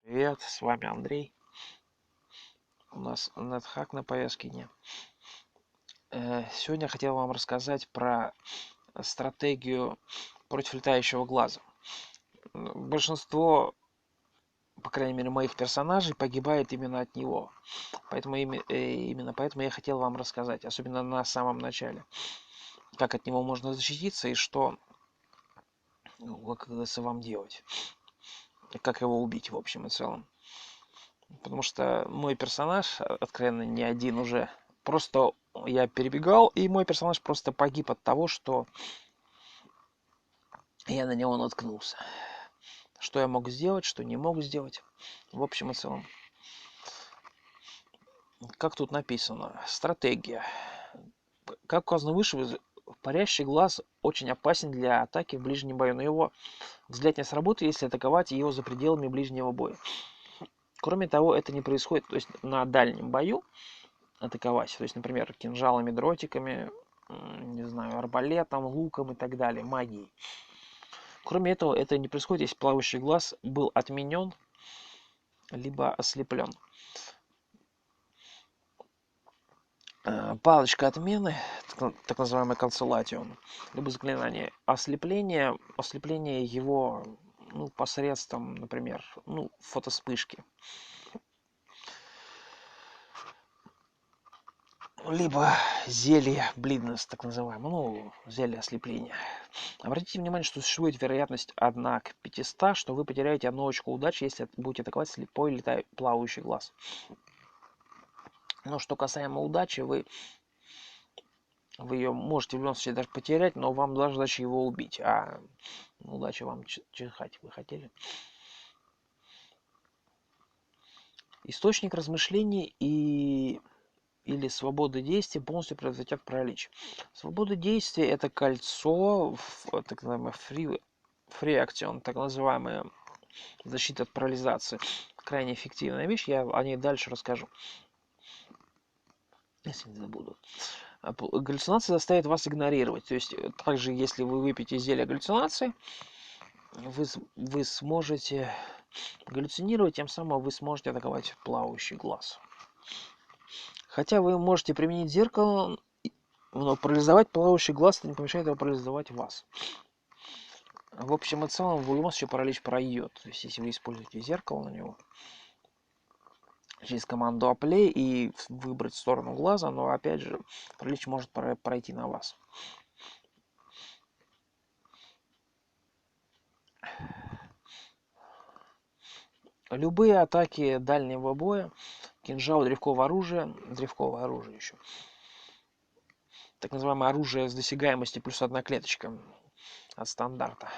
Привет, с вами Андрей. У нас NetHack на повестке дня. Сегодня я хотел вам рассказать про стратегию против летающего глаза. Большинство, по крайней мере, моих персонажей погибает именно от него. Именно поэтому я хотел вам рассказать, особенно на самом начале, как от него можно защититься и что, как говорится, вам делать. И как его убить, в общем и целом. Потому что мой персонаж, откровенно, не один уже. Просто я перебегал, и мой персонаж просто погиб от того, что я на него наткнулся. Что я мог сделать, что не мог сделать. В общем и целом. Как тут написано? Стратегия. Как указано выше, парящий глаз очень опасен для атаки в ближнем бою, но его взгляд не сработает, если атаковать его за пределами ближнего боя. Кроме того, это не происходит, то есть на дальнем бою атаковать, то есть, например, кинжалами, дротиками, не знаю, арбалетом, луком и так далее, магией. Кроме этого, это не происходит, если плавающий глаз был отменен, либо ослеплен. Палочка отмены, так называемый канцелатион, либо заклинание ослепления, ослепление его посредством, например, фотоспышки. Либо зелье блиднес, так называемое, зелье ослепления. Обратите внимание, что существует вероятность 1 к 500, что вы потеряете 1 очко удачи, если будете атаковать слепой плавающий глаз. Но что касаемо удачи, вы ее можете в любом случае даже потерять, но вам даже удача его убить. А удача вам чихать вы хотели. Источник размышлений или свобода действия полностью превратят в паралич. Свобода действия — это кольцо, так называемое free action, так называемая защита от парализации. Крайне эффективная вещь, я о ней дальше расскажу, если не забуду. Галлюцинация заставит вас игнорировать. То есть, также, если вы выпьете зелье галлюцинации, вы сможете галлюцинировать, тем самым вы сможете атаковать плавающий глаз. Хотя вы можете применить зеркало, но парализовать плавающий глаз это не помешает его парализовать вас. В общем и целом, в любом случае паралич пройдет. То есть, если вы используете зеркало на него, через команду Apply и выбрать сторону глаза, но опять же, паралич может пройти на вас. Любые атаки дальнего боя, кинжал, древковое оружие еще, так называемое оружие с досягаемостью плюс 1 клеточка от стандарта,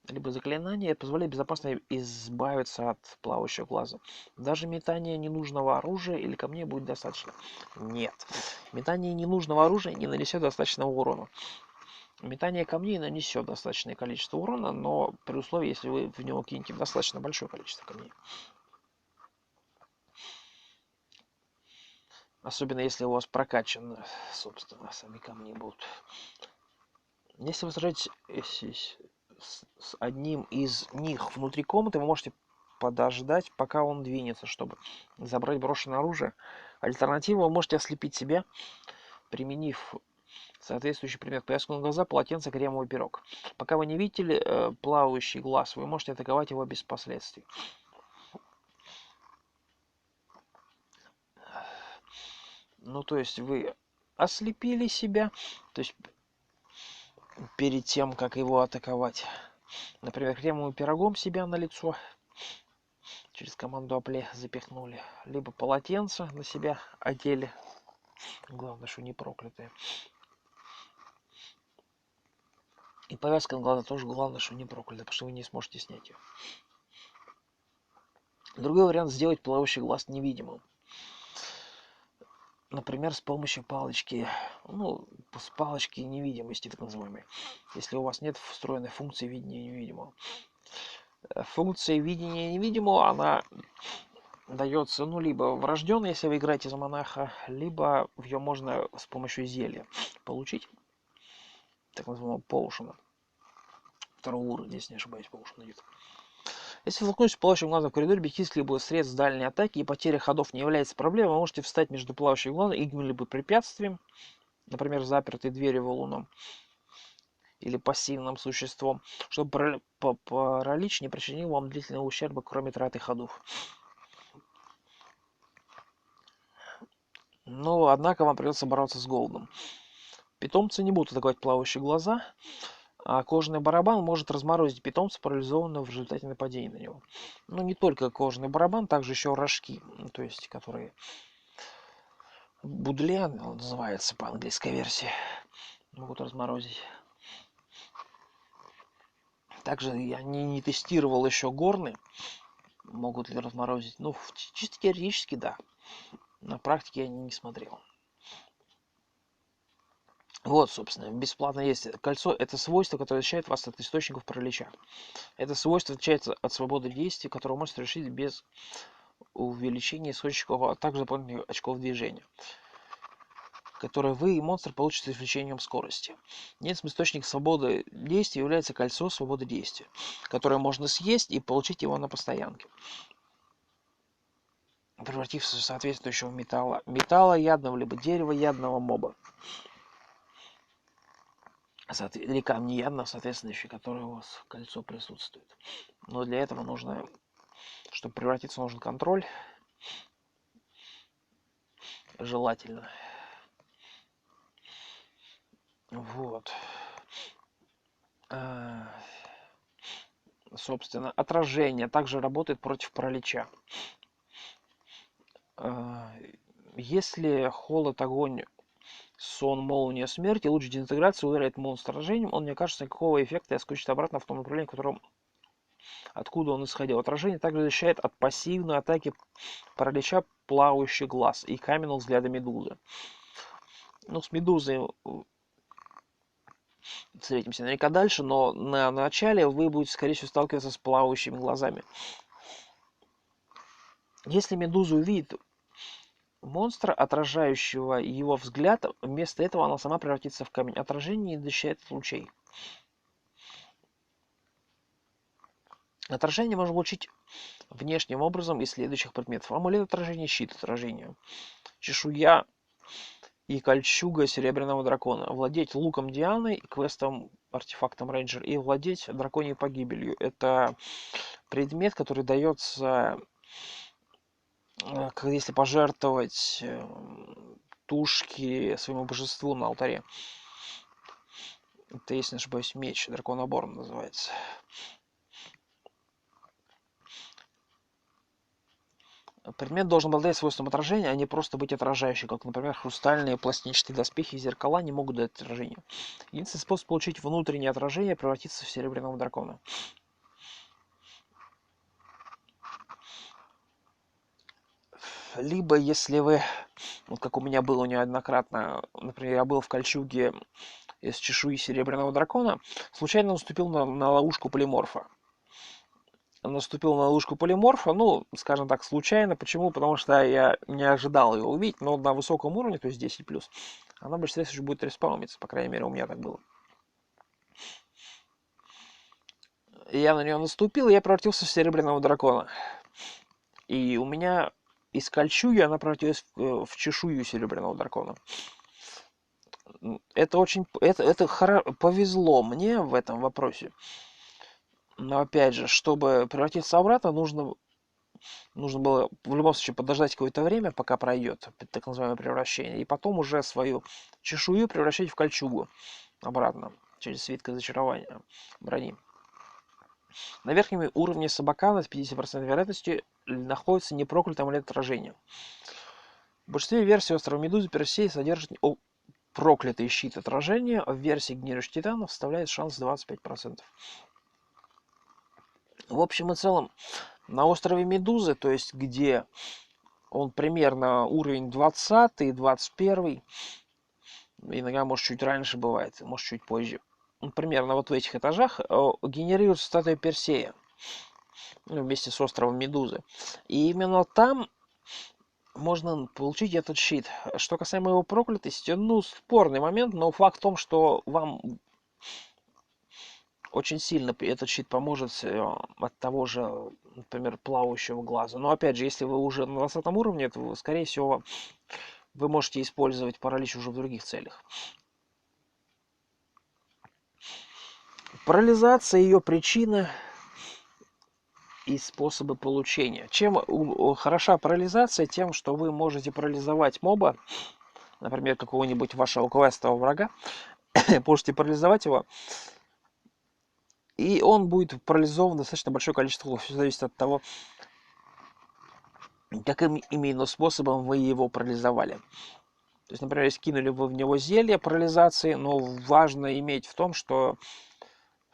либо заклинание позволяет безопасно избавиться от плавающего глаза. Даже метание ненужного оружия или камней будет достаточно. Нет. Метание ненужного оружия не нанесет достаточного урона. Метание камней нанесет достаточное количество урона, но при условии, если вы в него кинете достаточно большое количество камней. Особенно если у вас прокачаны, собственно, сами камни будут. Если вы сражаетесь с одним из них внутри комнаты, вы можете подождать, пока он двинется, чтобы забрать брошенное оружие. Альтернативу вы можете ослепить себя, применив соответствующий предмет. Повязку на глаза, полотенце, кремовый пирог. Пока вы не видите плавающий глаз, вы можете атаковать его без последствий. То есть вы ослепили себя, то есть перед тем, как его атаковать. Например, кремовым пирогом себя на лицо через команду Apply запихнули. Либо полотенце на себя одели. Главное, что не проклятые. И повязка на глаза тоже главное, что не проклятая, потому что вы не сможете снять ее. Другой вариант — сделать плавающий глаз невидимым. Например, с помощью палочки, с палочки невидимости, так называемой. Если у вас нет встроенной функции видения невидимого. Функция видения невидимого, она дается, либо врожденной, если вы играете за монаха, либо ее можно с помощью зелья получить, так называемого поушена. Второго уровня, если не ошибаюсь, поушен идет. Если столкнувшись с плавающим глазом в коридоре, без каких-либо средств дальней атаки и потеря ходов не является проблемой, вы можете встать между плавающим глазом и каким-либо препятствием, например, запертой дверью валуном или пассивным существом, чтобы паралич не причинил вам длительного ущерба, кроме траты ходов. Но, однако, вам придется бороться с голодом. Питомцы не будут атаковать плавающие глаза, а кожаный барабан может разморозить питомца, парализованного в результате нападения на него. Ну, не только кожаный барабан, также еще рожки, то есть, которые будле называется по английской версии, могут разморозить. Также я не тестировал еще горны, могут ли разморозить. Ну, чисто теоретически, да. На практике я не смотрел. Вот, собственно, бесплатно есть кольцо. Это свойство, которое защищает вас от источников паралича. Это свойство отличается от свободы действий, которое можете решить без увеличения исходчиков, а также дополнительных очков движения, которые вы и монстр получите с увеличением скорости. Единственным источником свободы действия является кольцо свободы действия, которое можно съесть и получить его на постоянке, превратившись в соответствующего металлоядного либо дерево-ядного моба. Или камнеядного, соответствующий, который у вас в кольцо присутствует. Но для этого нужно, чтобы превратиться, нужен контроль. Желательно. Вот. Собственно, отражение также работает против паралича. Если холод, огонь, сон, молния, смерть, и луч дезинтеграции ударяет монстр отражением, он не окажется никакого эффекта и отскочит обратно в том направлении, откуда он исходил. Отражение также защищает от пассивной атаки паралича плавающий глаз и каменного взгляда медузы. Ну, с медузой встретимся наверняка дальше, но на начале вы будете, скорее всего, сталкиваться с плавающими глазами. Если медуза увидит монстра, отражающего его взгляд, вместо этого она сама превратится в камень. Отражение не защищает от лучей. Отражение можно получить внешним образом из следующих предметов. Амулет отражения, щит отражения, чешуя и кольчуга серебряного дракона. Владеть луком Дианы, квестом артефактом рейнджер, и владеть драконьей погибелью. Это предмет, который дается, если пожертвовать тушки своему божеству на алтаре. Это, если не ошибаюсь, меч, драконоборн называется. Предмет должен обладать свойством отражения, а не просто быть отражающим, как, например, хрустальные пластинчатые доспехи и зеркала не могут дать отражение. Единственный способ получить внутреннее отражение — превратиться в серебряного дракона. Либо, если вы, вот как у меня было неоднократно, например, я был в кольчуге из чешуи серебряного дракона, случайно наступил на ловушку полиморфа. Наступил на ловушку полиморфа, ну, скажем так, случайно. Почему? Потому что я не ожидал его увидеть, но на высоком уровне, то есть 10+, она быстрее будет респауниться, по крайней мере, у меня так было. И я на нее наступил, и я превратился в серебряного дракона. И у меня из кольчуги она превратилась в чешую серебряного дракона. Это очень... повезло мне в этом вопросе. Но опять же, чтобы превратиться обратно, нужно было в любом случае подождать какое-то время, пока пройдет так называемое превращение, и потом уже свою чешую превращать в кольчугу обратно через свиток зачарования брони. На верхнем уровне Собакана с 50% вероятностью находится непроклятый амулет отражения. В большинстве версий острова Медузы Персей содержит проклятый щит отражения, а в версии Гнирующих Титанов вставляет шанс 25%. В общем и целом, на острове Медузы, то есть где он примерно уровень 20, 21, иногда может чуть раньше бывает, может чуть позже. Примерно вот в этих этажах генерируется статуя Персея вместе с островом Медузы. И именно там можно получить этот щит. Что касаемо его проклятости, ну, спорный момент, но факт в том, что вам очень сильно этот щит поможет от того же, например, плавающего глаза. Но опять же, если вы уже на 20 уровне, то, скорее всего, вы можете использовать паралич уже в других целях. Парализация, ее причина и способы получения. Чем хороша парализация? Тем, что вы можете парализовать моба, например, какого-нибудь вашего квестового врага, можете парализовать его, и он будет парализован достаточно большое количество ходов. Все зависит от того, каким именно способом вы его парализовали. То есть, например, если кинули вы в него зелье парализации, но важно иметь в том, что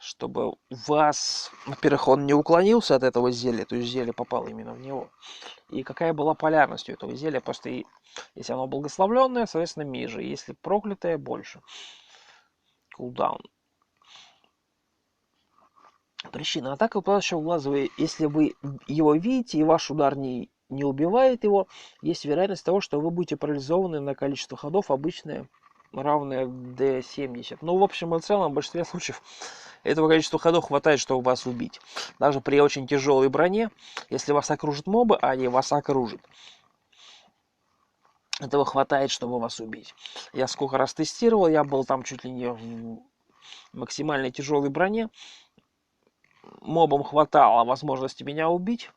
чтобы у вас, во-первых, он не уклонился от этого зелья, то есть зелье попало именно в него. И какая была полярность у этого зелья, просто если оно благословленное, соответственно, ниже, если проклятое, больше. Кулдаун. Причина атаки упадающего глаза. Если вы его видите и ваш удар не убивает его, есть вероятность того, что вы будете парализованы на количество ходов, обычное, равное D70. Ну, в общем и целом, в большинстве случаев этого количества ходов хватает, чтобы вас убить. Даже при очень тяжелой броне, если вас окружат мобы, а они вас окружат, этого хватает, чтобы вас убить. Я сколько раз тестировал, я был там чуть ли не в максимальной тяжелой броне. Мобам хватало возможности меня убить.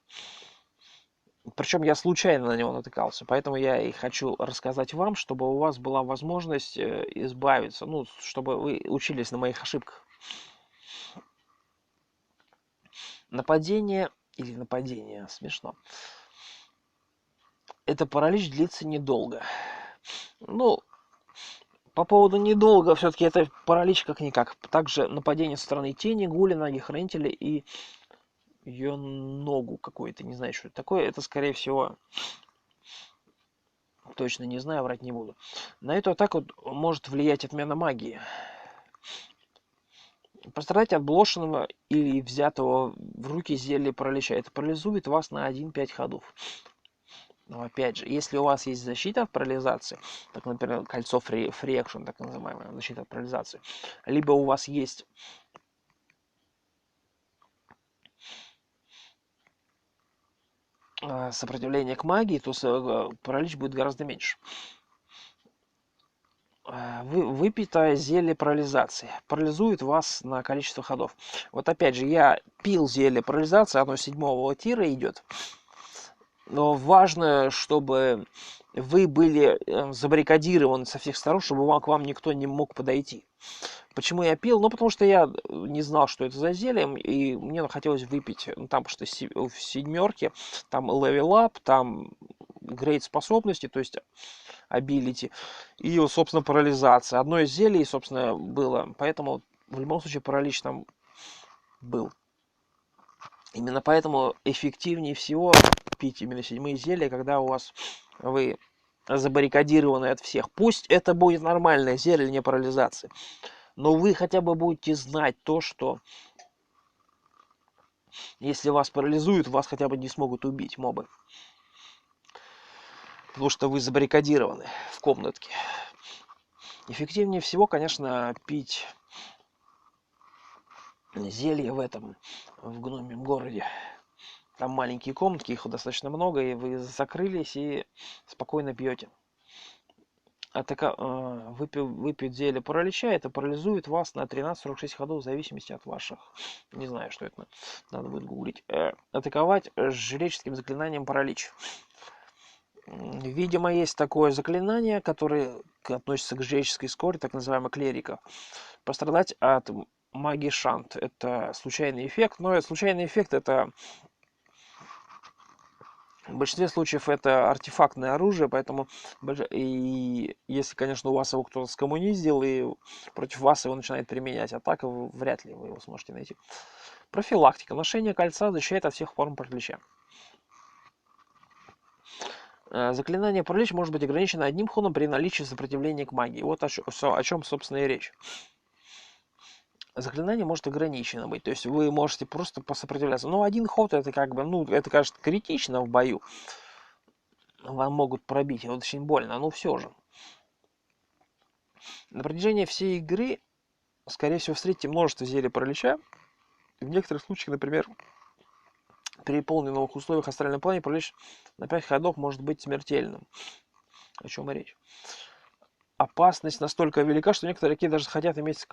Причем я случайно на него натыкался. Поэтому я и хочу рассказать вам, чтобы у вас была возможность избавиться. Ну, чтобы вы учились на моих ошибках. Нападение или нападение, смешно. Это паралич длится недолго. Ну, по поводу недолго, все-таки это паралич как-никак. Также нападение со стороны тени, гули, ноги хранителя и ее ногу какой-то, не знаю, что это такое. Это, скорее всего, точно не знаю, врать не буду. На эту атаку может влиять отмена магии. Пострадать от брошенного или взятого в руки зелья паралича. Это парализует вас на 1-5 ходов. Но опять же, если у вас есть защита от парализации, так, например, кольцо фрекшн, так называемая защита от парализации, либо у вас есть сопротивление к магии, то паралич будет гораздо меньше. Выпитое зелье парализации парализует вас на количество ходов. Вот опять же, я пил зелье парализации, оно 7-го тира идет. Но важно, чтобы вы были забаррикадированы со всех сторон, чтобы к вам никто не мог подойти. Почему я пил? Ну, потому что я не знал, что это за зелье, и мне хотелось выпить, ну, там, что в 7-ке, там левел ап, там грейд способности, то есть ability, и, собственно, парализация. Одно из зелий, собственно, было, поэтому в любом случае паралич там был. Именно поэтому эффективнее всего пить именно 7-е зелья, когда вы забаррикадированы от всех. Пусть это будет нормальное зелье, не парализация, но вы хотя бы будете знать то, что если вас парализуют, вас хотя бы не смогут убить мобы. Потому что вы забаррикадированы в комнатке. Эффективнее всего, конечно, пить зелье в гномьем городе. Там маленькие комнатки, их достаточно много, и вы закрылись и спокойно пьете. Выпить зелье паралича, это парализует вас на 13-46 ходов в зависимости от ваших. Не знаю, что это. Надо будет гуглить. Атаковать жреческим заклинанием паралич. Видимо, есть такое заклинание, которое относится к жреческой скорби, так называемый клерика. Пострадать от магии шант. Это случайный эффект. Но случайный эффект это в большинстве случаев это артефактное оружие, поэтому и если, конечно, у вас его кто-то скоммуниздил и против вас его начинает применять, а так вряд ли вы его сможете найти. Профилактика. Ношение кольца защищает от всех форм паралича. Заклинание паралич может быть ограничено одним ходом при наличии сопротивления к магии. Вот о чем, собственно, и речь. Заклинание может ограничено быть, то есть вы можете просто посопротивляться. Но один ход это это, кажется, критично в бою. Вам могут пробить, очень больно, но все же. На протяжении всей игры скорее всего, встретите множество зелий паралича. В некоторых случаях, например, при переполненных условиях астральном плане паралич на 5 ходов может быть смертельным. О чем и речь. Опасность настолько велика, что некоторые такие даже хотят иметь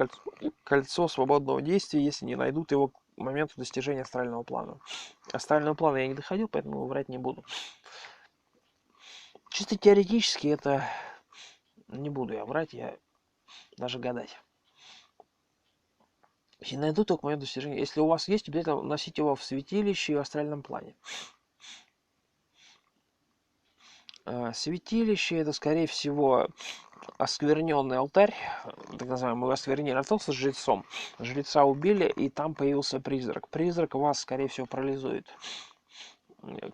кольцо свободного действия, если не найдут его к моменту достижения астрального плана. Астрального плана я не доходил, поэтому врать не буду. Чисто теоретически это не буду я врать, я даже гадать. Если найду только к моменту достижения. Если у вас есть, обязательно носите его в святилище и в астральном плане. Святилище это, скорее всего, оскверненный алтарь, так называемый осквернение алтарь с жрецом. Жреца убили, и там появился призрак. Призрак вас, скорее всего, парализует,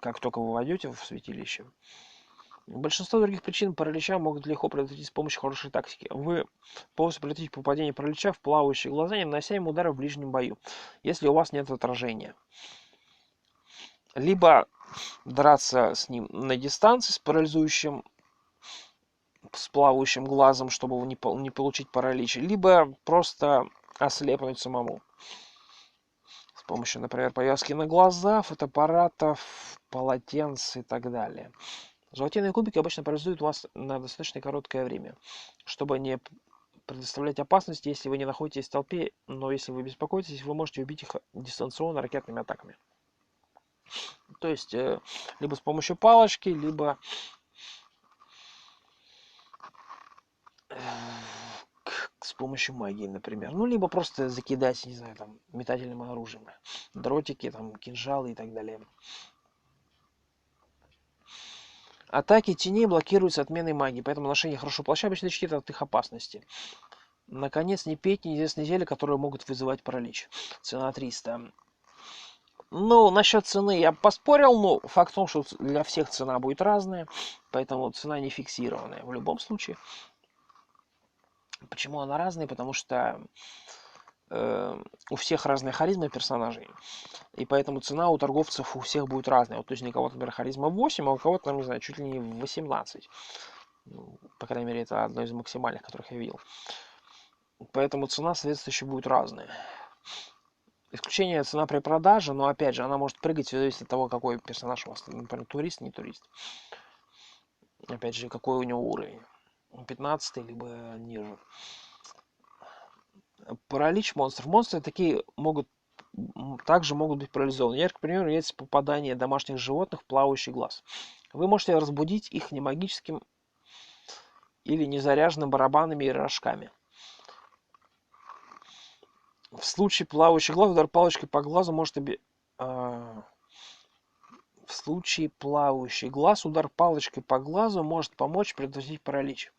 как только вы войдете в святилище. Большинство других причин паралича могут легко предотвратить с помощью хорошей тактики. Вы полностью предотвратите попадение паралича в плавающие глаза, не нанося ему удара в ближнем бою, если у вас нет отражения. Либо драться с ним на дистанции с парализующим, с плавающим глазом, чтобы не получить паралич, либо просто ослепнуть самому. С помощью, например, повязки на глаза, фотоаппаратов, полотенц и так далее. Желатиновые кубики обычно парализуют вас на достаточно короткое время, чтобы не предоставлять опасность, если вы не находитесь в толпе, но если вы беспокоитесь, вы можете убить их дистанционно ракетными атаками. То есть, либо с помощью палочки, либо с помощью магии, например. Ну, либо просто закидать, не знаю, там, метательным оружием. Дротики, там, кинжалы и так далее. Атаки теней блокируются отменой магии, поэтому ношение хорошего плаща обычно защитит от их опасности. Наконец, не пейте неизвестные зелья, которые могут вызывать паралич. Цена 300. Ну, насчет цены я поспорил, но факт в том, что для всех цена будет разная, поэтому цена не фиксированная в любом случае. Почему она разная? Потому что у всех разная харизма персонажей, и поэтому цена у торговцев у всех будет разная. Вот, то есть у кого-то, например, харизма 8, а у кого-то, там, не знаю, чуть ли не 18. Ну, по крайней мере, это одно из максимальных, которых я видел. Поэтому цена, соответствующая, будет разная. Исключение цена при продаже, но опять же, она может прыгать, все зависит от того, какой персонаж у вас. Например, турист, не турист. Опять же, какой у него уровень. 15 либо ниже. Паралич монстров. Монстры такие также могут быть парализованы. Ярким примером является попадание домашних животных в плавающий глаз. Вы можете разбудить их не магическим или незаряженным барабанами и рожками. В случае плавающих глаз удар палочкой по глазу может в случае плавающий глаз удар палочкой по глазу может помочь предотвратить паралич.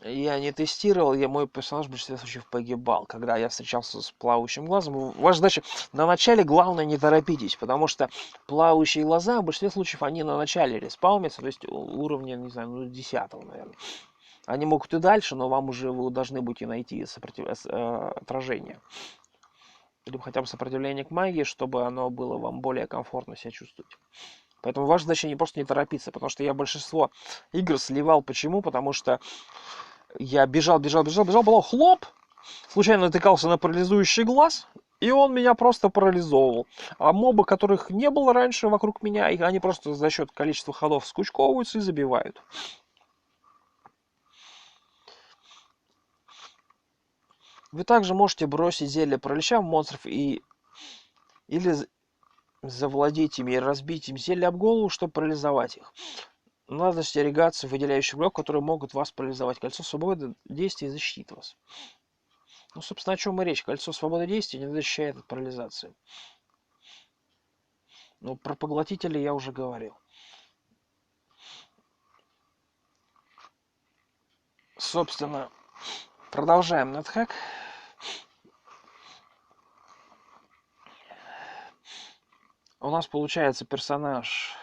Я не тестировал, мой персонаж в большинстве случаев погибал, когда я встречался с плавающим глазом. Ваша задача на начале, главное, не торопитесь, потому что плавающие глаза в большинстве случаев они на начале респаунятся, то есть уровня, не знаю, 10-го, наверное. Они могут и дальше, но вам уже вы должны будете найти отражение. Либо хотя бы сопротивление к магии, чтобы оно было вам более комфортно себя чувствовать. Поэтому ваша задача просто не торопиться, потому что я большинство игр сливал. Почему? Потому что я бежал, было хлоп, случайно натыкался на парализующий глаз, и он меня просто парализовывал. А мобы, которых не было раньше вокруг меня, они просто за счет количества ходов скучковываются и забивают. Вы также можете бросить зелье паралича в монстров или завладеть ими и разбить им зелье об голову, чтобы парализовать их. Надо остерегаться выделяющих блоков, которые могут вас парализовать. Кольцо свободы действия защитит вас. Ну, собственно, о чем и речь. Кольцо свободы действия не защищает от парализации. Но про поглотители я уже говорил. Собственно, продолжаем NetHack. У нас получается персонаж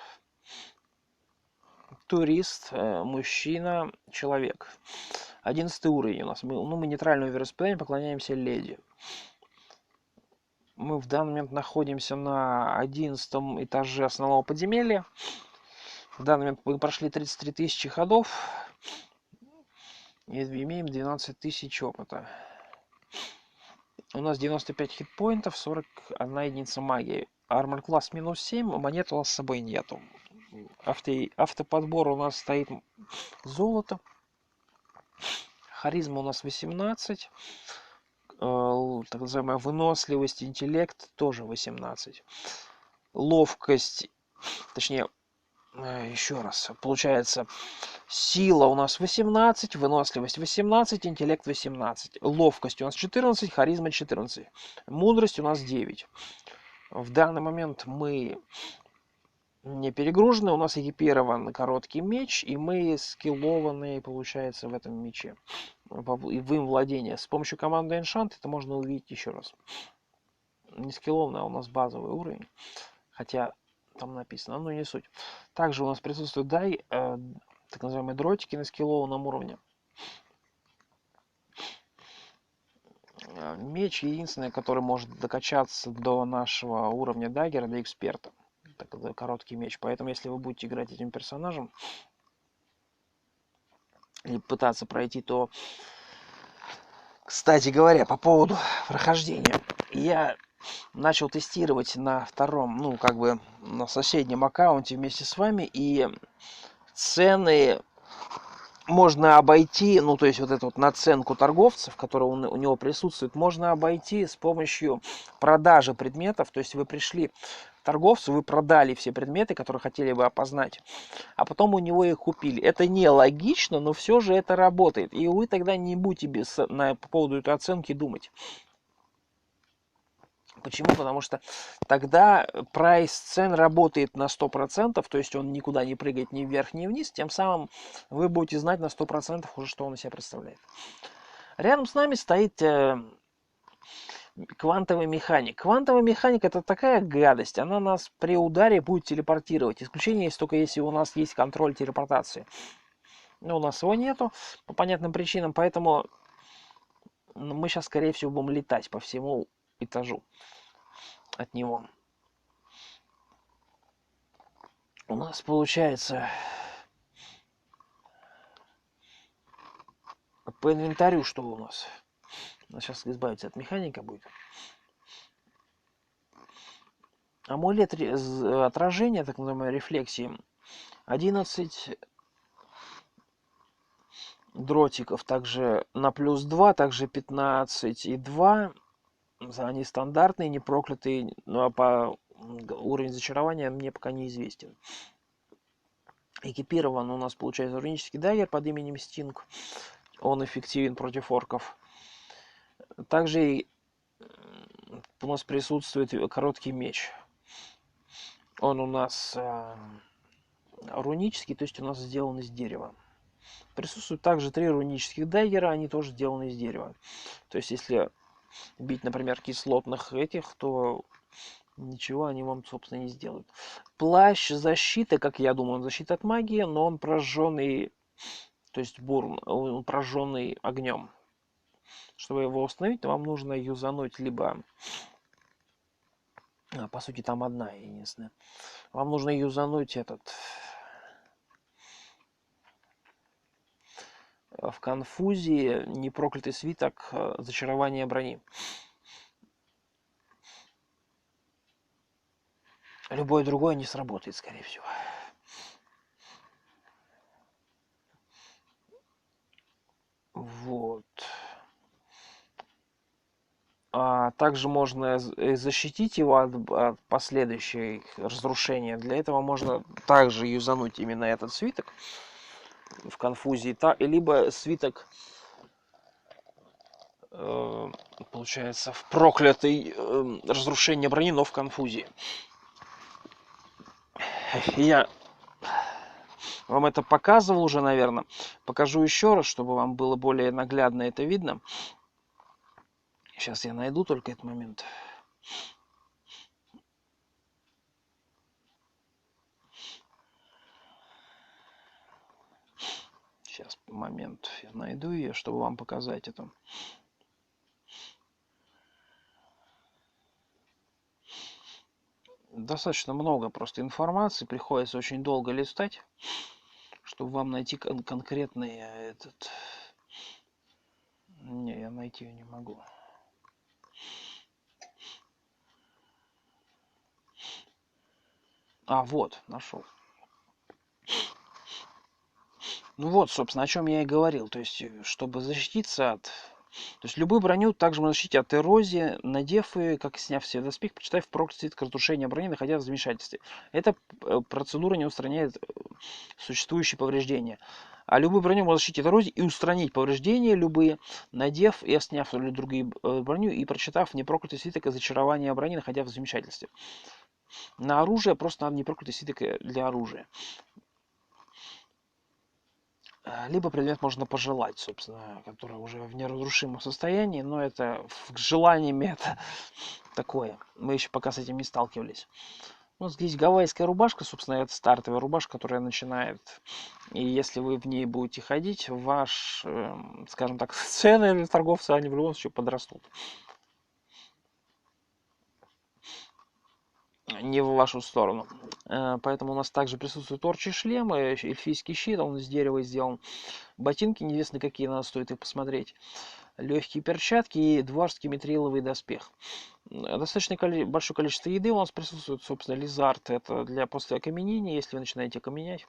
турист, мужчина, человек. 11 уровень у нас. Мы нейтрального вероисповедания, поклоняемся леди. Мы в данный момент находимся на 11 этаже основного подземелья. В данный момент мы прошли 33 тысячи ходов. И имеем 12 тысяч опыта. У нас 95 хитпоинтов, 41 единица магии. Армор класс минус 7, монет у нас с собой нету. Автоподбор у нас стоит золото. Харизма у нас 18. Так называемая выносливость, интеллект тоже 18. Ловкость, точнее, еще раз, получается, сила у нас 18, выносливость 18, интеллект 18. Ловкость у нас 14, харизма 14. Мудрость у нас 9. В данный момент мы не перегружены, у нас экипирован короткий меч, и мы скиллованы, получается, в этом мече. И в им владение. С помощью команды Enchant это можно увидеть еще раз. Не скиллованный, а у нас базовый уровень. Хотя там написано, но не суть. Также у нас присутствует так называемые дротики на скиллованном уровне. Меч единственный, который может докачаться до нашего уровня даггера, до эксперта. Это короткий меч. Поэтому, если вы будете играть этим персонажем и пытаться пройти, то... Кстати говоря, по поводу прохождения. Я начал тестировать на втором, ну, как бы на соседнем аккаунте вместе с вами. И цены можно обойти, ну, то есть вот эту вот наценку торговцев, которая у него присутствует, можно обойти с помощью продажи предметов. То есть вы пришли к торговцу, вы продали все предметы, которые хотели бы опознать, а потом у него их купили. Это нелогично, но все же это работает. И вы тогда не будете по поводу этой оценки думать. Почему? Потому что тогда прайс цен работает на 100%, то есть он никуда не прыгает ни вверх, ни вниз, тем самым вы будете знать на 100% уже, что он из себя представляет. Рядом с нами стоит квантовый механик. Квантовый механик это такая гадость, она нас при ударе будет телепортировать. Исключение есть только если у нас есть контроль телепортации. Но у нас его нету по понятным причинам, поэтому мы сейчас, скорее всего, будем летать по всему этажу от него. У нас получается по инвентарю что у нас? Сейчас избавиться от механика будет. Амулет отражения, так называемой рефлексии. 11 дротиков, также на плюс 2, также 15 и 2. Они стандартные, не проклятые, ну а по уровень зачарования мне пока неизвестен. Экипирован у нас получается рунический даггер под именем Стинг. Он эффективен против орков. Также у нас присутствует короткий меч. Он у нас рунический, то есть у нас сделан из дерева. Присутствуют также 3 рунических даггера, они тоже сделаны из дерева. То есть если бить, например, кислотных этих, то ничего они вам, собственно, не сделают. Плащ защиты, как я думаю, он защита от магии, но он прожженный, то есть бурн, он прожженный огнем. Чтобы его установить, вам нужно юзануть либо... по сути, там одна единственная. Вам нужно юзануть в конфузии непроклятый свиток зачарования брони. Любое другое не сработает, скорее всего. Вот. Также можно защитить его от последующих разрушения. Для этого можно также юзануть именно этот свиток в конфузии, либо свиток, получается, в проклятый разрушение брони, но в конфузии. Я вам это показывал уже, наверное. Покажу еще раз, чтобы вам было более наглядно это видно. Сейчас я найду только этот момент. Сейчас момент я найду ее, чтобы вам показать это. Достаточно много просто информации, приходится очень долго листать, чтобы вам найти конкретный Не, я найти ее не могу. А, вот, нашел. Ну вот, собственно, о чем я и говорил. То есть, чтобы защититься от... То есть, любую броню также можно защитить от эрозии, надев ее, как сняв себе доспех, почитав проклятие разрушения брони, находясь в замешательстве. Эта процедура не устраняет существующие повреждения. А любую броню можно защитить от эрозии и устранить повреждения любые, надев и сняв или другие броню и прочитав непроклятый свиток из зачарования брони, находясь в замешательстве. На оружие просто надо непроклятый свиток для оружия. Либо предмет можно пожелать, собственно, который уже в неразрушимом состоянии, но это желаниями это такое. Мы еще пока с этим не сталкивались. Вот здесь гавайская рубашка, собственно, это стартовая рубашка, которая начинает. И если вы в ней будете ходить, ваш, скажем так, цены для торговца, они в любом случае подрастут. Не в вашу сторону. Поэтому у нас также присутствуют торчи шлемы, эльфийский щит, он из дерева сделан. Ботинки, неизвестно какие, надо стоит их посмотреть. Легкие перчатки и дварский митриловый доспех. Достаточно большое количество еды у нас присутствует, собственно, лизард. Это для после окаменения, если вы начинаете окаменять.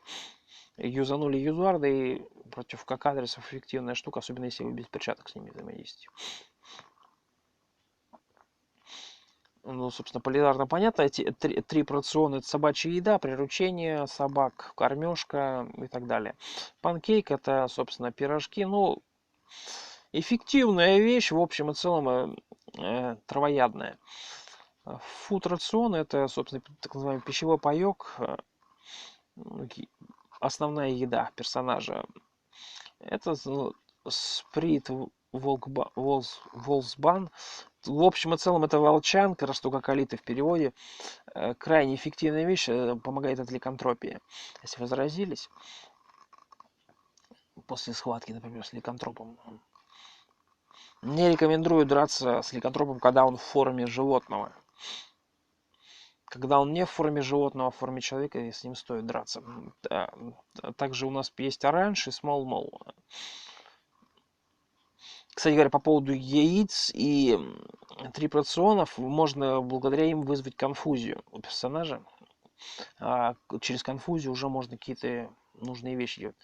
Юзанули юзарда и против как-адресов эффективная штука, особенно если вы без перчаток с ними взаимодействуете. Ну, собственно, полидарно понятно. Эти три порциона — это собачья еда, приручение собак, кормежка и так далее. Панкейк — это, собственно, пирожки. Ну, эффективная вещь, в общем и целом, травоядная. Фуд-рацион — это, собственно, так называемый пищевой паек, основная еда персонажа. Это сприт волсбан. В общем и целом это волчанка, растококалиты в переводе. Крайне эффективная вещь, помогает от ликантропии. Если вы заразились после схватки, например, с ликантропом, не рекомендую драться с ликантропом, когда он в форме животного. Когда он не в форме животного, а в форме человека, и с ним стоит драться. Также у нас есть оранж и смолмол. Кстати говоря, по поводу яиц и трипрационов, можно благодаря им вызвать конфузию у персонажа. А через конфузию уже можно какие-то нужные вещи делать.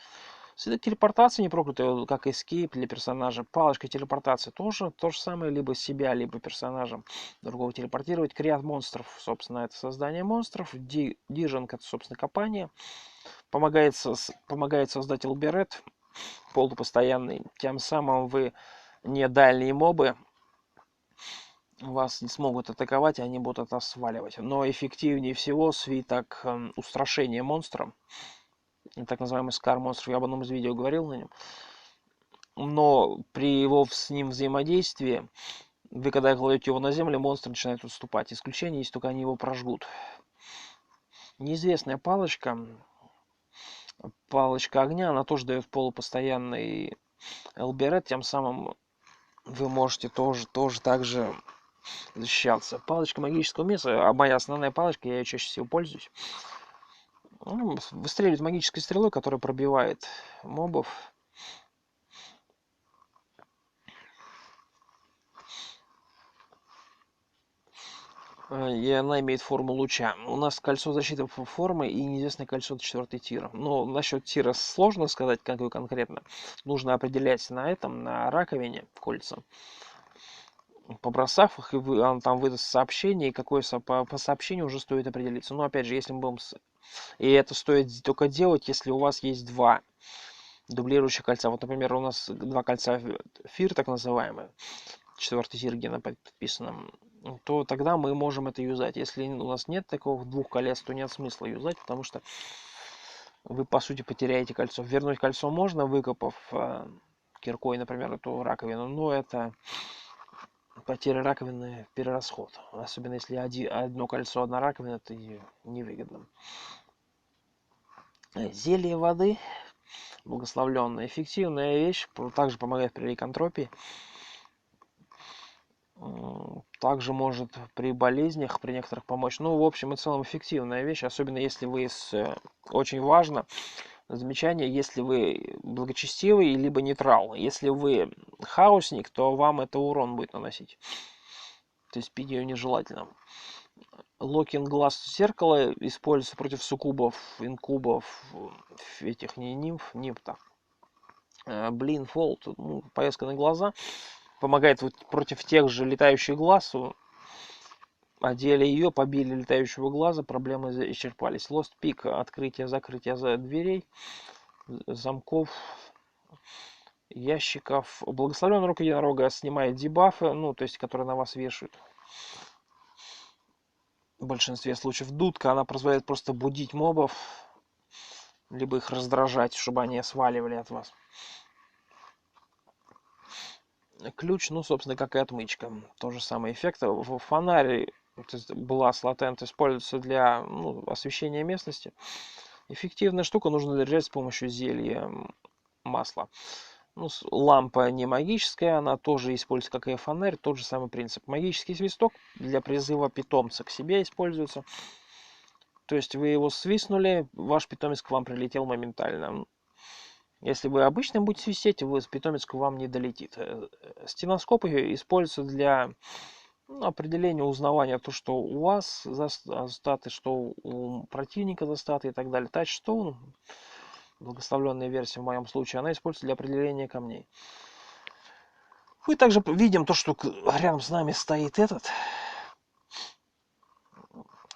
Свиток телепортации непроклятый, как эскейп для персонажа. Палочка телепортации тоже то же самое, либо себя, либо персонажем другого телепортировать. Креат монстров, собственно, это создание монстров. Дижинг — это, собственно, копание. Помогает создать Элберет, полупостоянный. Тем самым вы не дальние мобы вас не смогут атаковать, они будут от вас сваливать. Но эффективнее всего свиток устрашения монстра. Так называемый Скар монстр, я об одном из видео говорил на нем. Но при его с ним взаимодействии, вы когда кладете его на землю, монстр начинает отступать. Исключение, если только они его прожгут. Неизвестная палочка огня, она тоже дает полупостоянный Элберет, тем самым вы можете тоже так же защищаться. Палочка магического мяса, а моя основная палочка, я ее чаще всего пользуюсь. Выстреливает магической стрелой, которая пробивает мобов. И она имеет форму луча. У нас кольцо защиты формы и неизвестное кольцо 4 тира. Но насчет тира сложно сказать, какое конкретно. Нужно определять на раковине кольца. Побросав их, он там выдаст сообщение, и какое по сообщению уже стоит определиться. Но опять же, если мы будем... И это стоит только делать, если у вас есть два дублирующих кольца. Вот, например, у нас два кольца фир, так называемые, 4 тир гена подписано, то тогда мы можем это юзать. Если у нас нет такого двух колец, то нет смысла юзать, потому что вы, по сути, потеряете кольцо. Вернуть кольцо можно, выкопав киркой, например, эту раковину, но это потеря раковины — перерасход. Особенно если одно кольцо, одна раковина, это невыгодно. Зелье воды благословленная, эффективная вещь, также помогает при ликантропии. Также может при болезнях, при некоторых помочь. Ну, в общем и целом, эффективная вещь, особенно если вы очень важно, замечание, если вы благочестивый, либо нейтрал. Если вы хаосник, то вам это урон будет наносить. То есть пить ее нежелательно. Локинг глаз зеркала используется против суккубов, инкубов, этих не нимф, блинфолд, ну, повязка на глаза. Помогает вот против тех же летающих глаз. Одели ее, побили летающего глаза, проблемы исчерпались. Lost Peak, открытие-закрытие дверей, замков, ящиков. Благословенная рука единорога снимает дебафы, ну, то есть, которые на вас вешают. В большинстве случаев дудка, она позволяет просто будить мобов, либо их раздражать, чтобы они сваливали от вас. Ключ, ну, собственно, как и отмычка. Тот же самый эффект. В фонаре Blast Latent используется для освещения местности. Эффективная штука, нужно держать с помощью зелья масла. Ну, лампа не магическая, она тоже используется как и фонарь, тот же самый принцип. Магический свисток для призыва питомца к себе используется. То есть вы его свистнули, ваш питомец к вам прилетел моментально. Если вы обычно будете свистеть, питомец к вам не долетит. Стеноскопы используются для определения, узнавания, то, что у вас статы, что у противника за статы и так далее. Touchstone, благословленная версия в моем случае, она используется для определения камней. Мы также видим то, что рядом с нами стоит этот.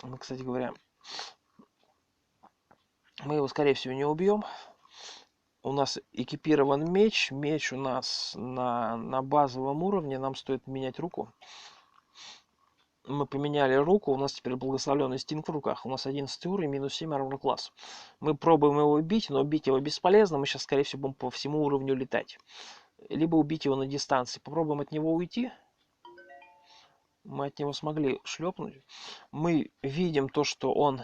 Мы, кстати говоря, мы его, скорее всего, не убьем. У нас экипирован меч. Меч у нас на базовом уровне. Нам стоит менять руку. Мы поменяли руку. У нас теперь благословленный стинг в руках. У нас 11 уровень, минус 7 армор класс. Мы пробуем его убить, но убить его бесполезно. Мы сейчас, скорее всего, будем по всему уровню летать. Либо убить его на дистанции. Попробуем от него уйти. Мы от него смогли шлепнуть. Мы видим то, что он...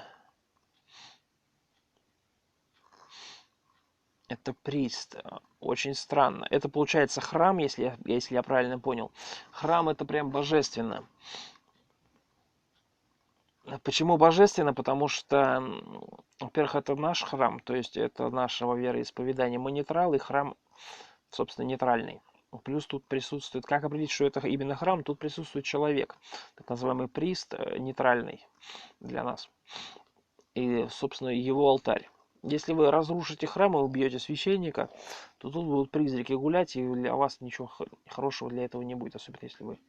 Это прист. Очень странно. Это получается храм, если я правильно понял. Храм это прям божественно. Почему божественно? Потому что, во-первых, это наш храм, то есть это нашего вероисповедания. Мы нейтрал, и храм, собственно, нейтральный. Плюс тут присутствует, как определить, что это именно храм, тут присутствует человек, так называемый прист, нейтральный для нас. И, собственно, его алтарь. Если вы разрушите храм и убьете священника, то тут будут призраки гулять, и для вас ничего хорошего для этого не будет, особенно если вы...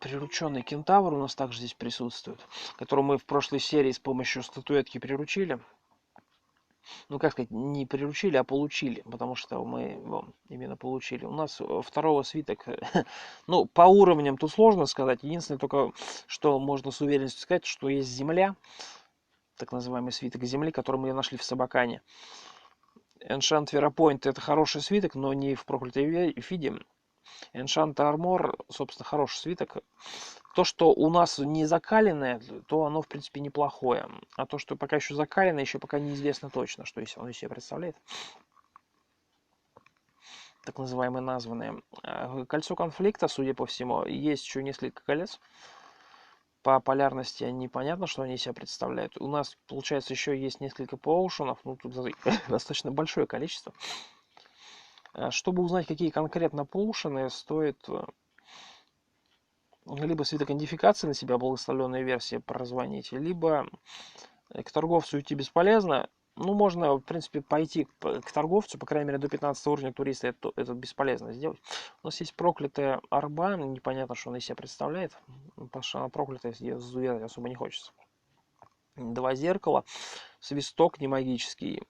Прирученный кентавр у нас также здесь присутствует, которого мы в прошлой серии с помощью статуэтки приручили. Ну, как сказать, не приручили, а получили, потому что мы его именно получили. У нас второго свиток, ну, по уровням тут сложно сказать. Единственное только, что можно с уверенностью сказать, что есть земля, так называемый свиток земли, который мы нашли в Собакане. Enchant Verappoint это хороший свиток, но не в проклятой виде. Enchant Armor, собственно, хороший свиток. То, что у нас не закаленное, то оно, в принципе, неплохое. А то, что пока еще закаленное, еще пока неизвестно точно, что оно из себя представляет. Так называемые названные. Кольцо конфликта, судя по всему, есть еще несколько колец. По полярности непонятно, что они из себя представляют. У нас, получается, еще есть несколько поушенов. Ну, тут достаточно большое количество. Чтобы узнать, какие конкретно поушены, стоит... либо свиток идентификации на себя, благословленная версия, прозвонить, либо к торговцу идти бесполезно. Ну, можно, в принципе, пойти к торговцу, по крайней мере, до 15 уровня туриста это бесполезно сделать. У нас есть проклятая арба, непонятно, что она из себя представляет, потому что она проклятая, зуверать особо не хочется. 2 зеркала, свисток не магический,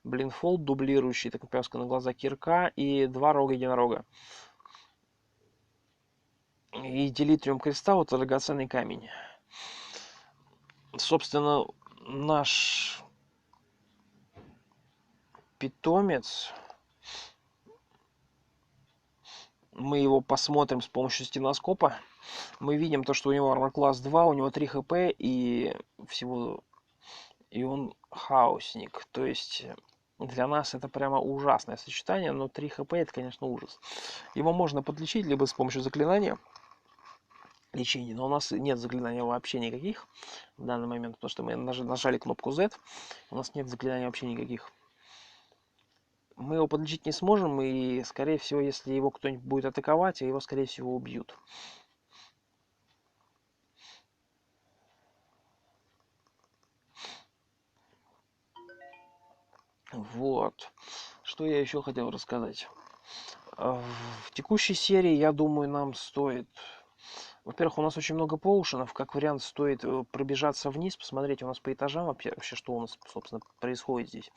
блинфолд дублирующий, так повязка на глаза кирка и 2 рога единорога. И делитриум кристалл это драгоценный камень. Собственно, наш питомец, мы его посмотрим с помощью стеноскопа. Мы видим то, что у него армор класс 2, у него 3 хп и всего... И он хаосник. То есть для нас это прямо ужасное сочетание, но 3 хп это, конечно, ужас. Его можно подлечить либо с помощью заклинания, лечения. Но у нас нет заклинаний вообще никаких в данный момент, потому что мы нажали кнопку Z. У нас нет заклинаний вообще никаких. Мы его подлечить не сможем, и, скорее всего, если его кто-нибудь будет атаковать, его, скорее всего, убьют. Вот. Что я еще хотел рассказать. В текущей серии, я думаю, нам стоит... Во-первых, у нас очень много поушенов. Как вариант, стоит пробежаться вниз, посмотреть у нас по этажам вообще, что у нас, собственно, происходит здесь.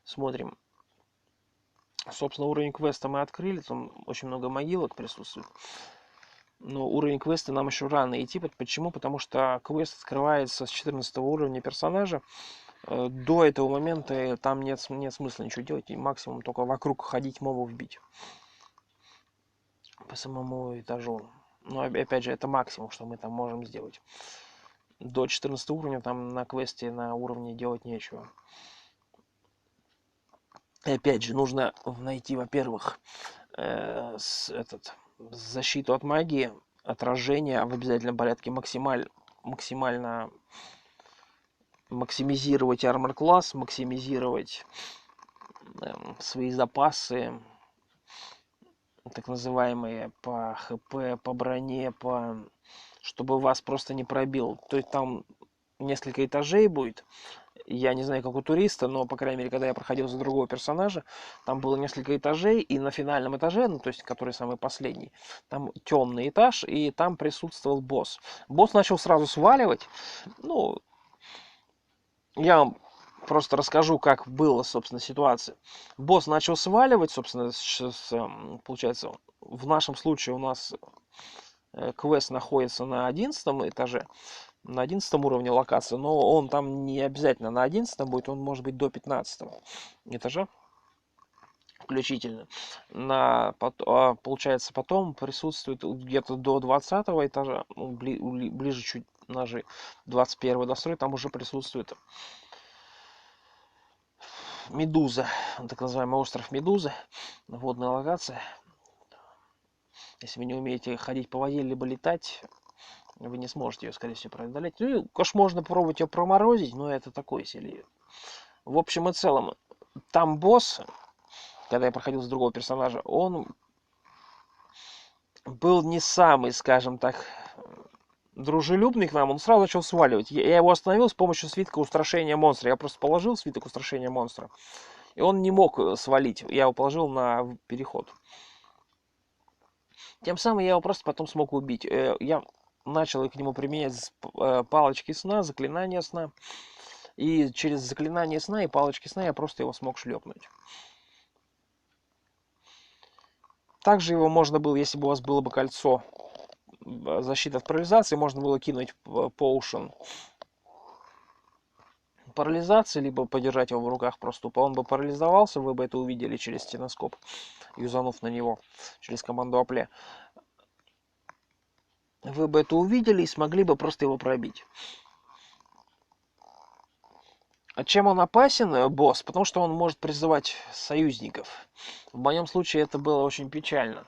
Смотрим. Собственно, уровень квеста мы открыли. Там очень много могилок присутствует. Но уровень квеста нам еще рано идти. Почему? Потому что квест открывается с 14 уровня персонажа. До этого момента там нет смысла ничего делать. И максимум только вокруг ходить, мобов бить. По самому этажу. Но опять же, это максимум, что мы там можем сделать. До 14 уровня там на квесте на уровне делать нечего. И опять же, нужно найти, во-первых, защиту от магии, отражение в обязательном порядке, максимально максимизировать армор класс, максимизировать свои запасы, так называемые по хп, по броне, чтобы вас просто не пробил. То есть там несколько этажей будет. Я не знаю, как у туриста, но, по крайней мере, когда я проходил за другого персонажа, там было несколько этажей, и на финальном этаже, ну, то есть, который самый последний, там темный этаж, и там присутствовал босс. Босс начал сразу сваливать. Ну, я вам просто расскажу, как была, собственно, ситуация. Босс начал сваливать, собственно, получается, в нашем случае у нас квест находится на 11 этаже, на 11 уровне локации, но он там не обязательно на 11 будет, он может быть до 15 этажа включительно. Получается, потом присутствует где-то до 20 этажа, ближе чуть ножи, 21 дострой, там уже присутствует Медуза, так называемый остров Медузы, водная локация. Если вы не умеете ходить по воде, либо летать, вы не сможете ее, скорее всего, преодолеть. Ну, и, конечно, можно попробовать ее проморозить, но это такое себе. В общем и целом, там босс, когда я проходил с другого персонажа, он был не самый, скажем так, дружелюбный к нам. Он сразу начал сваливать. Я его остановил с помощью свитка устрашения монстра. Я просто положил свиток устрашения монстра, и он не мог свалить. Я его положил на переход. Тем самым я его просто потом смог убить. Я начал к нему применять палочки сна, заклинания сна. И через заклинание сна и палочки сна я просто его смог шлепнуть. Также его можно было, если бы у вас было бы кольцо защиты от парализации, можно было кинуть поушен парализации, либо подержать его в руках просто. Он бы парализовался, вы бы это увидели через стеноскоп, юзанув на него через команду Апле. Вы бы это увидели и смогли бы просто его пробить. А чем он опасен, босс? Потому что он может призывать союзников. В моем случае это было очень печально.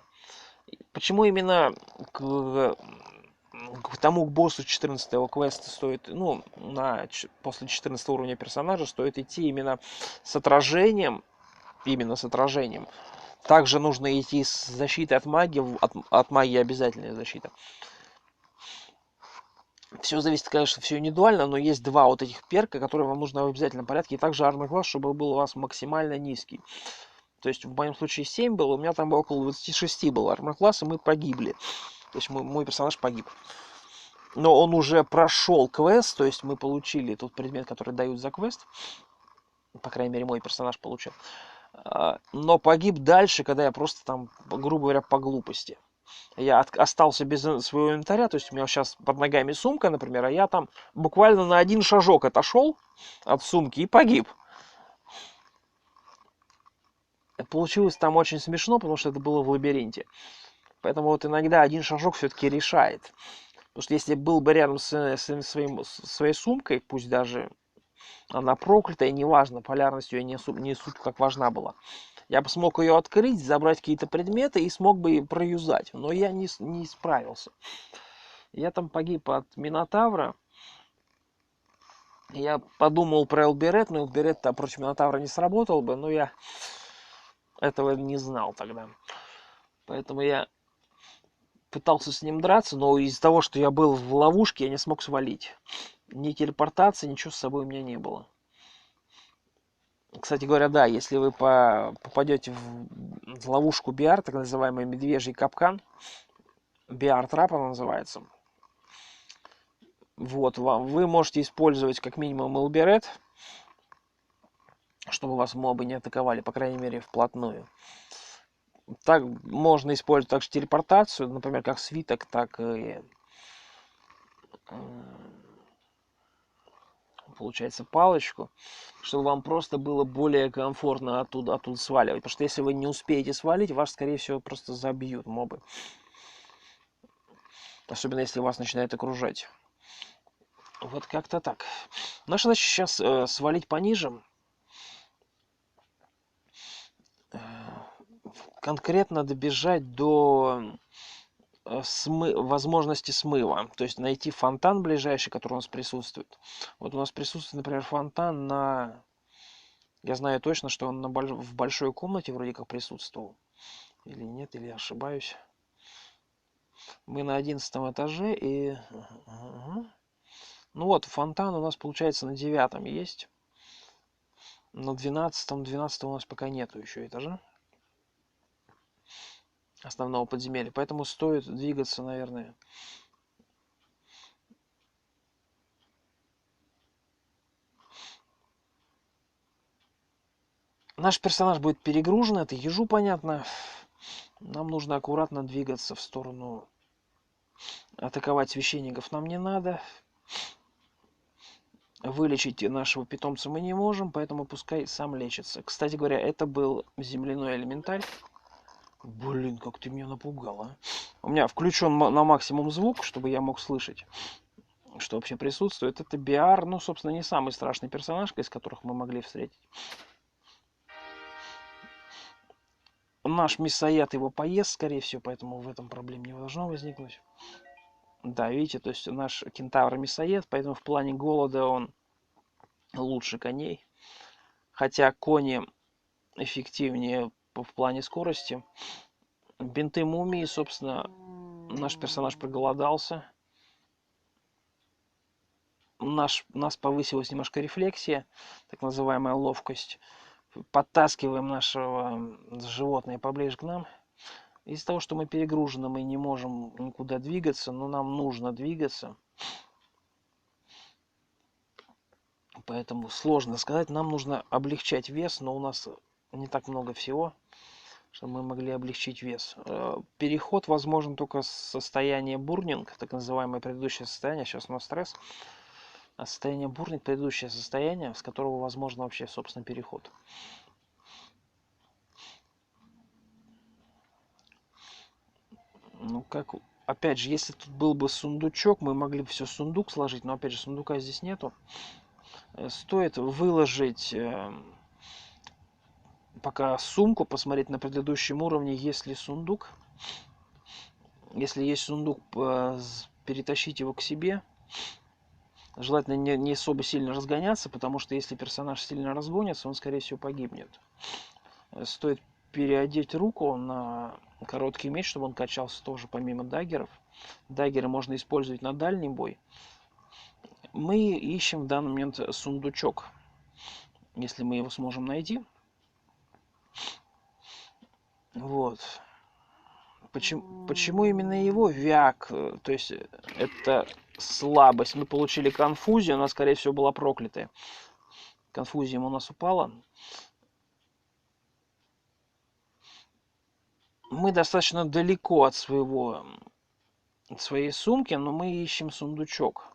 Почему именно к тому боссу 14-го квеста стоит, ну, после 14 уровня персонажа стоит идти именно с отражением. Именно с отражением. Также нужно идти с защитой от магии. От магии обязательная защита. Все зависит, конечно, все индивидуально, но есть два вот этих перка, которые вам нужно в обязательном порядке. И также армор класс, чтобы был у вас максимально низкий. То есть в моем случае 7 было, у меня там около 26 было армор класс, и мы погибли. То есть мой персонаж погиб. Но он уже прошел квест, то есть мы получили тот предмет, который дают за квест. По крайней мере, мой персонаж получил. Но погиб дальше, когда я просто там, грубо говоря, по глупости. Я остался без своего инвентаря, то есть у меня сейчас под ногами сумка, например, а я там буквально на один шажок отошел от сумки и погиб. Получилось там очень смешно, потому что это было в лабиринте. Поэтому вот иногда один шажок все-таки решает. Потому что если был бы рядом с своей сумкой, пусть даже она проклятая, неважно, полярность ее не суть как важна была. Я бы смог ее открыть, забрать какие-то предметы и смог бы проюзать. Но я не справился. Я там погиб от Минотавра. Я подумал про Элберет, но Элберет-то против Минотавра не сработал бы, но я этого не знал тогда. Поэтому я пытался с ним драться, но из-за того, что я был в ловушке, я не смог свалить. Ни телепортации, ничего с собой у меня не было. Кстати говоря, да, если вы попадете в ловушку BR, так называемый медвежий капкан, BR-трап она называется, вот, вы можете использовать как минимум Элберет, чтобы вас мобы не атаковали, по крайней мере, вплотную. Так можно использовать также телепортацию, например, как свиток, так и получается палочку, чтобы вам просто было более комфортно оттуда сваливать. Потому что если вы не успеете свалить, вас, скорее всего, просто забьют мобы. Особенно если вас начинает окружать. Вот как-то так. Наша задача сейчас свалить пониже. Конкретно добежать до возможности смыва. То есть найти фонтан ближайший, который у нас присутствует. Вот у нас присутствует, например, фонтан на... Я знаю точно, что он в большой комнате вроде как присутствовал. Или нет, или я ошибаюсь. Мы на 11 этаже и... Ну вот, фонтан у нас получается на 9 есть. На 12 у нас пока нету еще этажа основного подземелья. Поэтому стоит двигаться, наверное. Наш персонаж будет перегружен, это ежу понятно. Нам нужно аккуратно двигаться в сторону. Атаковать священников нам не надо. Вылечить нашего питомца мы не можем, поэтому пускай сам лечится. Кстати говоря, это был земляной элементарь. Блин, как ты меня напугал, а. У меня включен на максимум звук, чтобы я мог слышать, что вообще присутствует. Это BR, ну, собственно, не самый страшный персонаж, из которых мы могли встретить. Наш мясоед его поест, скорее всего, поэтому в этом проблем не должно возникнуть. Да, видите, то есть наш кентавр мясоед, поэтому в плане голода он лучше коней. Хотя кони эффективнее в плане скорости. Бинты мумии, собственно, наш персонаж проголодался. Нас повысилась немножко рефлексия, так называемая ловкость. Подтаскиваем нашего животное поближе к нам. Из-за того, что мы перегружены, мы не можем никуда двигаться, но нам нужно двигаться. Поэтому сложно сказать. Нам нужно облегчать вес, но у нас не так много всего, чтобы мы могли облегчить вес. Переход возможен только с состояния бурнинг, так называемое предыдущее состояние. Сейчас у нас стресс. А состояние бурнинг — предыдущее состояние, с которого возможно вообще, собственно, переход. Ну, как... Опять же, если тут был бы сундучок, мы могли бы все в сундук сложить, но, опять же, сундука здесь нету. Стоит выложить пока сумку, посмотреть на предыдущем уровне, есть ли сундук. Если есть сундук, перетащить его к себе. Желательно не особо сильно разгоняться, потому что если персонаж сильно разгонится, он, скорее всего, погибнет. Стоит переодеть руку на короткий меч, чтобы он качался тоже помимо даггеров. Даггеры можно использовать на дальний бой. Мы ищем в данный момент сундучок. Если мы его сможем найти. Вот. Почему именно его? Вяк. То есть это слабость. Мы получили конфузию, она, скорее всего, была проклятая. Конфузия у нас упала. Мы достаточно далеко от своей сумки, но мы ищем сундучок.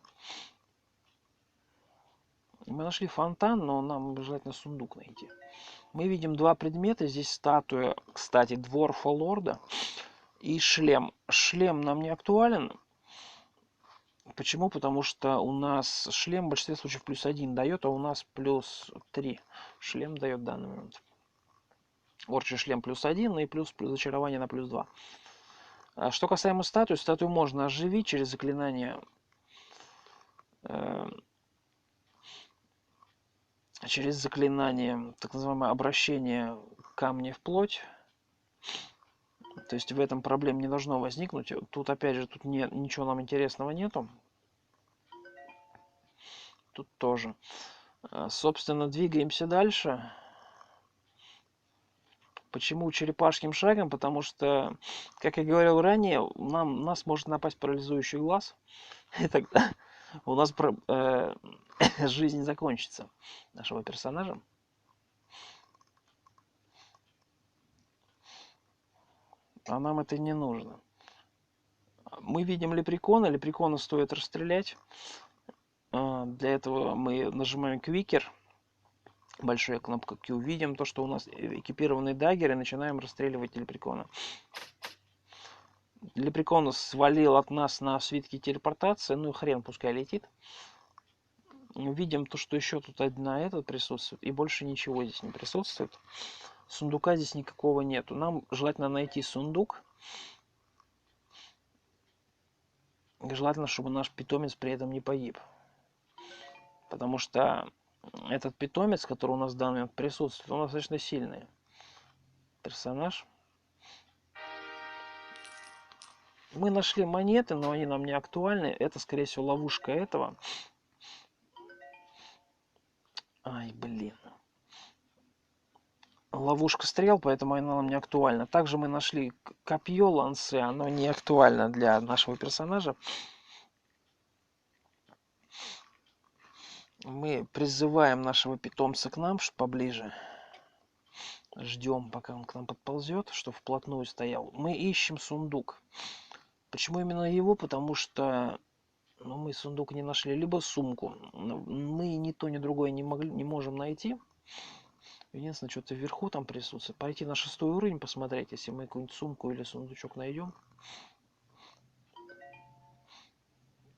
Мы нашли фонтан, но нам желательно сундук найти. Мы видим два предмета. Здесь статуя, кстати, Дворфа Лорда и шлем. Шлем нам не актуален. Почему? Потому что у нас шлем в большинстве случаев +1 дает, а у нас +3 шлем дает в данный момент. Орчий шлем +1 и плюс зачарование на +2. Что касаемо статуи, статую можно оживить через заклинание так называемое обращение камня в плоть. То есть в этом проблем не должно возникнуть. Тут опять же, тут ничего нам интересного нету. Тут тоже. Собственно, двигаемся дальше. Почему черепашьим шагом? Потому что, как я говорил ранее, нас может напасть парализующий глаз. И тогда у нас жизнь закончится нашего персонажа. А нам это не нужно. Мы видим лепрекона. Лепрекона стоит расстрелять. Для этого мы нажимаем квикер. Большая кнопка Q. Видим то, что у нас экипированный даггер, и начинаем расстреливать лепрекона. Лепрекон свалил от нас на свитке телепортации. Ну и хрен, пускай летит. Видим то, что еще тут одна эта присутствует. И больше ничего здесь не присутствует. Сундука здесь никакого нету. Нам желательно найти сундук. Желательно, чтобы наш питомец при этом не погиб. Потому что этот питомец, который у нас в данный момент присутствует, он достаточно сильный персонаж. Мы нашли монеты, но они нам не актуальны. Это, скорее всего, ловушка этого. Ай, блин. Ловушка стрел, поэтому она нам не актуальна. Также мы нашли копье лансы, оно не актуально для нашего персонажа. Мы призываем нашего питомца к нам, поближе. Ждем, пока он к нам подползет, чтобы вплотную стоял. Мы ищем сундук. Почему именно его? Потому что мы сундук не нашли. Либо сумку. Мы ни то, ни другое не можем найти. Единственное, что-то вверху там присутствует. Пойти на 6 уровень посмотреть, если мы какую-нибудь сумку или сундучок найдем.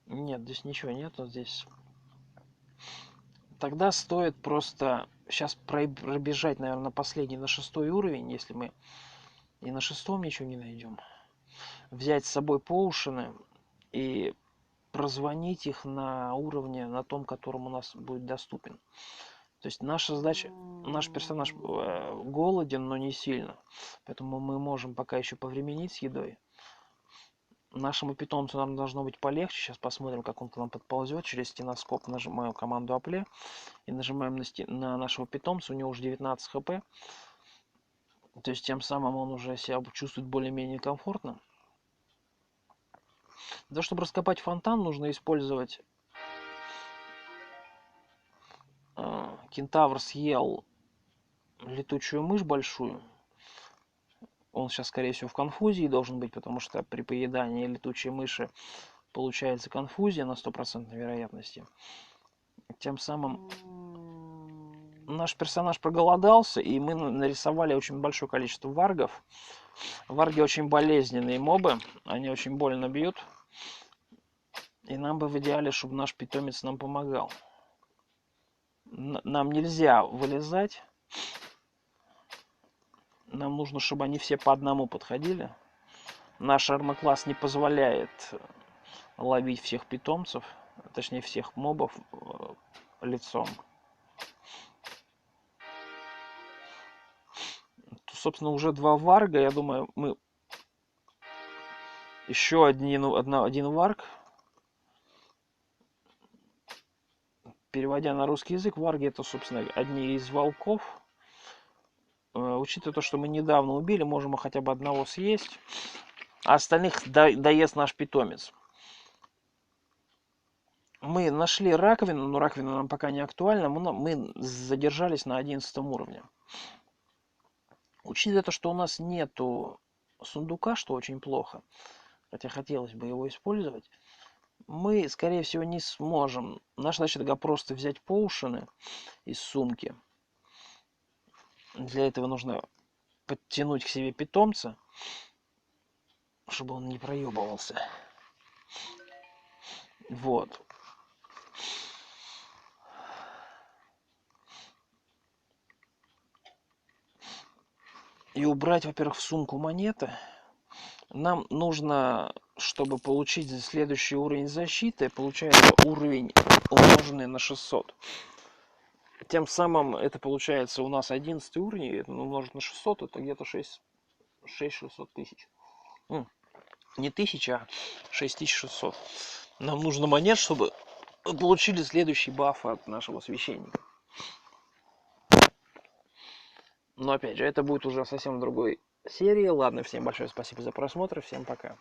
Нет, здесь ничего нет. Вот здесь. Тогда стоит просто сейчас пробежать, наверное, последний на 6 уровень, если мы и на 6 ничего не найдем. Взять с собой поушены и прозвонить их на уровне, на том, которому у нас будет доступен. То есть наша задача, наш персонаж голоден, но не сильно. Поэтому мы можем пока еще повременить с едой. Нашему питомцу нам должно быть полегче. Сейчас посмотрим, как он к нам подползет. Через стеноскоп нажимаем команду Апле и нажимаем на нашего питомца. У него уже 19 хп. То есть тем самым он уже себя чувствует более-менее комфортно. Для того, чтобы раскопать фонтан, нужно использовать... Кентавр съел летучую мышь большую. Он сейчас, скорее всего, в конфузии должен быть, потому что при поедании летучей мыши получается конфузия на 100% вероятности. Тем самым наш персонаж проголодался, и мы нарисовали очень большое количество варгов. Варги очень болезненные мобы, они очень больно бьют. И нам бы в идеале, чтобы наш питомец нам помогал. Нам нельзя вылезать. Нам нужно, чтобы они все по одному подходили. Наш армокласс не позволяет ловить всех питомцев, точнее всех мобов лицом. Тут, собственно, уже 2 варга. Я думаю, мы еще один варг. Переводя на русский язык, варги это, собственно, одни из волков. Учитывая то, что мы недавно убили, можем хотя бы одного съесть. А остальных доест наш питомец. Мы нашли раковину, но раковина нам пока не актуальна. Мы задержались на 11 уровне. Учитывая то, что у нас нету сундука, что очень плохо, хотя хотелось бы его использовать, мы, скорее всего, не сможем. Наша задача тогда просто взять поушены из сумки. Для этого нужно подтянуть к себе питомца, чтобы он не проебывался. Вот. И убрать, во-первых, в сумку монеты. Нам нужно, чтобы получить следующий уровень защиты, получается уровень умноженный на 600. Тем самым это получается у нас 11 уровень, это умножить на 600, это где-то 600 тысяч. Не 1000, а 6600. Нам нужно монет, чтобы получили следующий баф от нашего священника. Но опять же, это будет уже совсем в другой серии. Ладно, всем большое спасибо за просмотр, всем пока.